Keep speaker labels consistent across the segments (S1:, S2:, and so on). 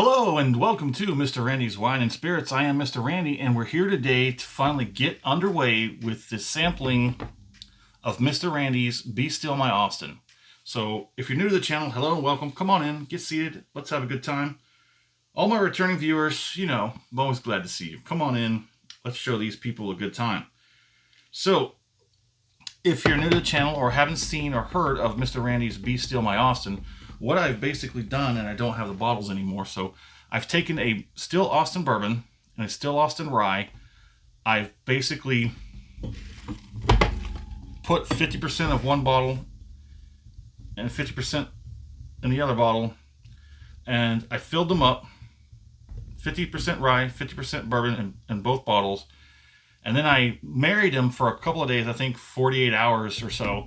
S1: Hello and welcome to Mr. Randy's Wine and Spirits. I am Mr. Randy and we're here today to finally get underway with the sampling of Mr. Randy's Be Still My Austin. So if you're new to the channel, hello and welcome. Come on in, get seated, let's have a good time. All my returning viewers, you know, I'm always glad to see you. Come on in, let's show these people a good time. So if you're new to the channel or haven't seen or heard of Mr. Randy's Be Still My Austin, what I've basically done, and I don't have the bottles anymore, so I've taken a still Austin bourbon and a still Austin rye. I've basically put 50% of one bottle and 50% in the other bottle, and I filled them up, 50% rye, 50% bourbon in both bottles, and then I married them for a couple of days, I think 48 hours or so.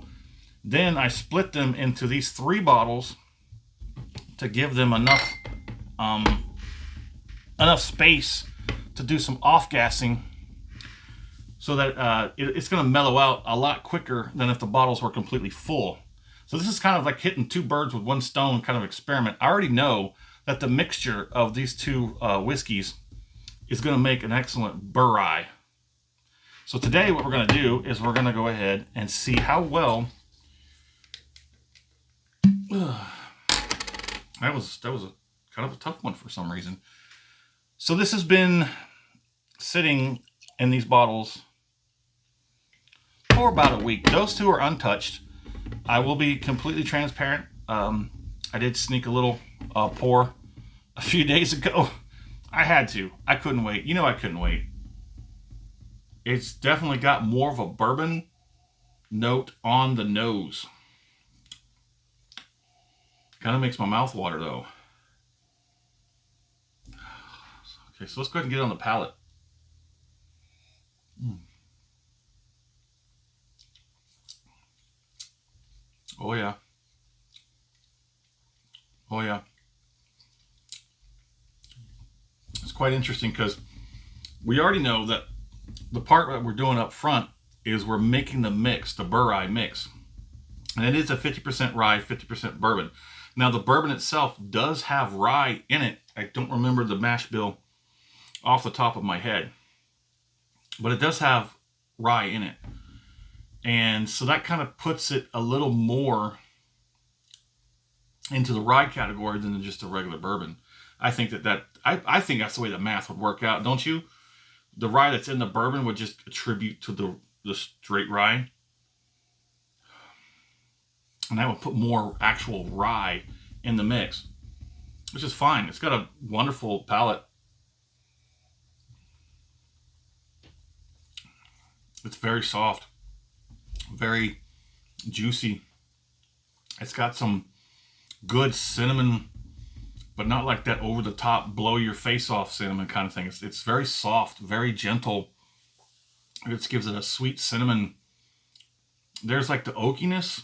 S1: Then I split them into these 3 bottles to give them enough space to do some off-gassing so that it's going to mellow out a lot quicker than if the bottles were completely full. So this is kind of like hitting 2 birds with 1 stone kind of experiment. I already know that the mixture of these 2 whiskeys is going to make an excellent rye. So today what we're going to do is we're going to go ahead and see how well... That was a kind of a tough one for some reason. So this has been sitting in these bottles for about a week. Those 2 are untouched. I will be completely transparent. I did sneak a little pour a few days ago. I had to. I couldn't wait. You know I couldn't wait. It's definitely got more of a bourbon note on the nose. Kind of makes my mouth water though. Okay, so let's go ahead and get it on the palate. Oh yeah. Oh yeah. It's quite interesting because we already know that the part that we're doing up front is we're making the mix, the rye mix. And it is a 50% rye, 50% bourbon. Now the bourbon itself does have rye in it. I don't remember the mash bill off the top of my head, but it does have rye in it. And so that kind of puts it a little more into the rye category than just a regular bourbon. I think I think that's the way the math would work out, don't you? The rye that's in the bourbon would just attribute to the straight rye. And I would put more actual rye in the mix, which is fine. It's got a wonderful palate. It's very soft, very juicy. It's got some good cinnamon, but not like that over the top, blow your face off cinnamon kind of thing. It's very soft, very gentle. It just gives it a sweet cinnamon. There's like the oakiness.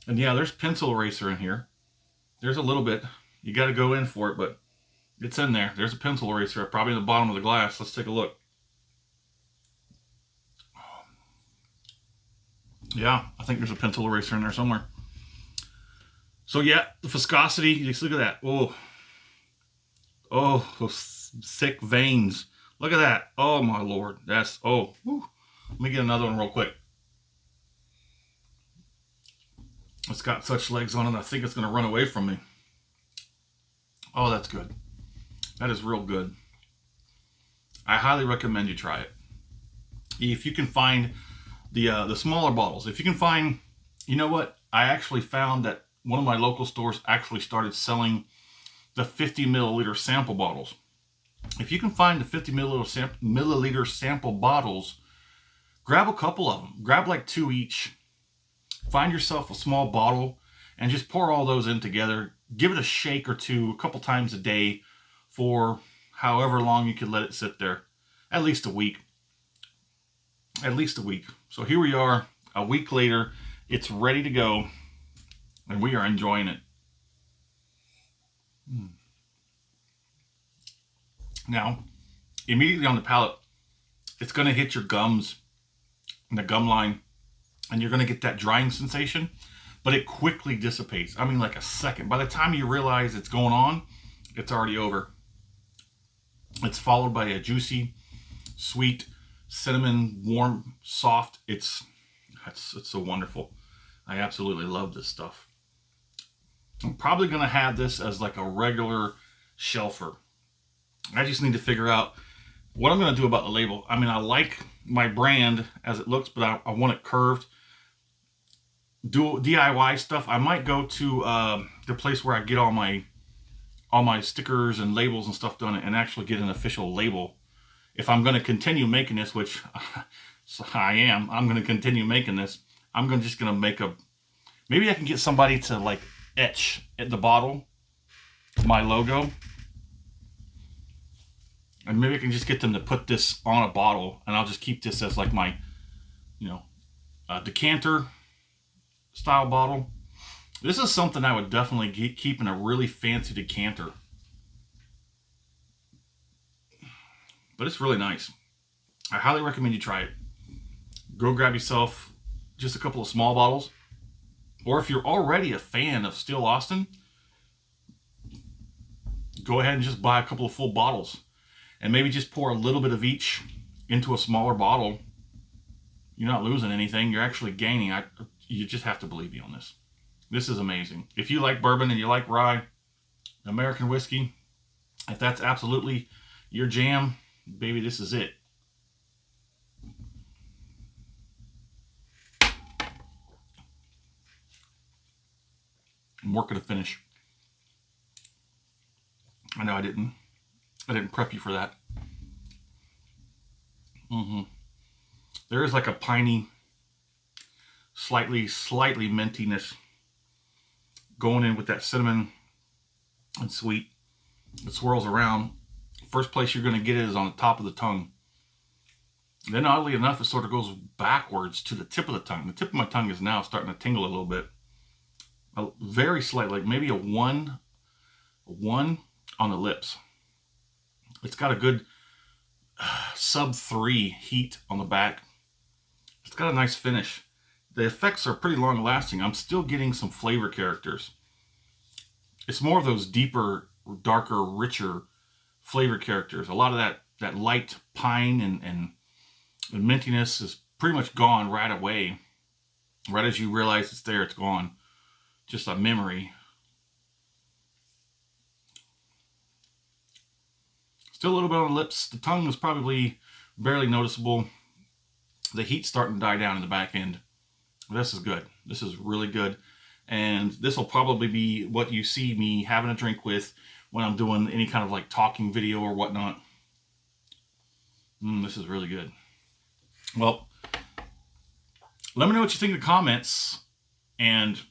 S1: And yeah, there's pencil eraser in here. There's a little bit. You got to go in for it, but it's in there. There's a pencil eraser, probably in the bottom of the glass. Let's take a look. Yeah, I think there's a pencil eraser in there somewhere. So yeah, the viscosity, just look at that. Oh, those thick veins. Look at that. Oh my Lord. That's, oh, whew. Let me get another one real quick. It's got such legs on it, I think it's going to run away from me. Oh, that's good. That is real good. I highly recommend you try it. If you can find the smaller bottles. If you can find, you know what? I actually found that one of my local stores actually started selling the 50 milliliter sample bottles. If you can find the 50 milliliter sample bottles, grab a couple of them. Grab like 2 each. Find yourself a small bottle and just pour all those in together. Give it a shake or 2 a couple times a day for however long you could let it sit there. At least a week. At least a week. So here we are, a week later. It's ready to go. And we are enjoying it. Now, immediately on the palate, it's going to hit your gums and the gum line. And you're going to get that drying sensation. But it quickly dissipates. I mean, like a second. By the time you realize it's going on, it's already over. It's followed by a juicy, sweet, cinnamon, warm, soft. It's so wonderful. I absolutely love this stuff. I'm probably going to have this as like a regular shelfer. I just need to figure out what I'm going to do about the label. I mean, I like my brand as it looks, but I want it curved. Do DIY stuff. I might go to the place where I get all my stickers and labels and stuff done and actually get an official label. If I'm going to continue making this, which I'm going to continue making this. Just going to make maybe I can get somebody to like etch at the bottle my logo. And maybe I can just get them to put this on a bottle, and I'll just keep this as like my, decanter style bottle. This is something I would definitely keep in a really fancy decanter. But it's really nice. I highly recommend you try it. Go grab yourself just a couple of small bottles. Or if you're already a fan of Still Austin, go ahead and just buy a couple of full bottles. And maybe just pour a little bit of each into a smaller bottle. You're not losing anything. You're actually gaining. You just have to believe me on this. This is amazing. If you like bourbon and you like rye, American whiskey, if that's absolutely your jam, baby, this is it. I'm working to finish. I know I didn't prep you for that. There is like a piney, slightly mintiness going in with that cinnamon and sweet. It swirls around. First place you're going to get it is on the top of the tongue. Then oddly enough, it sort of goes backwards to the tip of the tongue. The tip of my tongue is now starting to tingle a little bit. Very slight, like maybe a one on the lips. It's got a good sub 3 heat on the back. It's got a nice finish. The effects are pretty long lasting. I'm still getting some flavor characters. It's more of those deeper, darker, richer flavor characters. A lot of that light pine and mintiness is pretty much gone right away. Right as you realize it's there, it's gone. Just a memory. Still a little bit on the lips. The tongue is probably barely noticeable. The heat's starting to die down in the back end. This is good. This is really good. And this will probably be what you see me having a drink with when I'm doing any kind of like talking video or whatnot. This is really good. Well, let me know what you think in the comments. And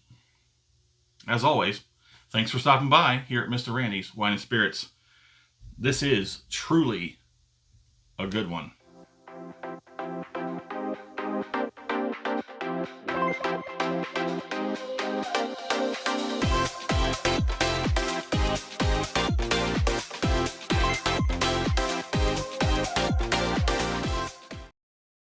S1: as always, thanks for stopping by here at Mr. Randy's Wine and Spirits. This is truly a good one.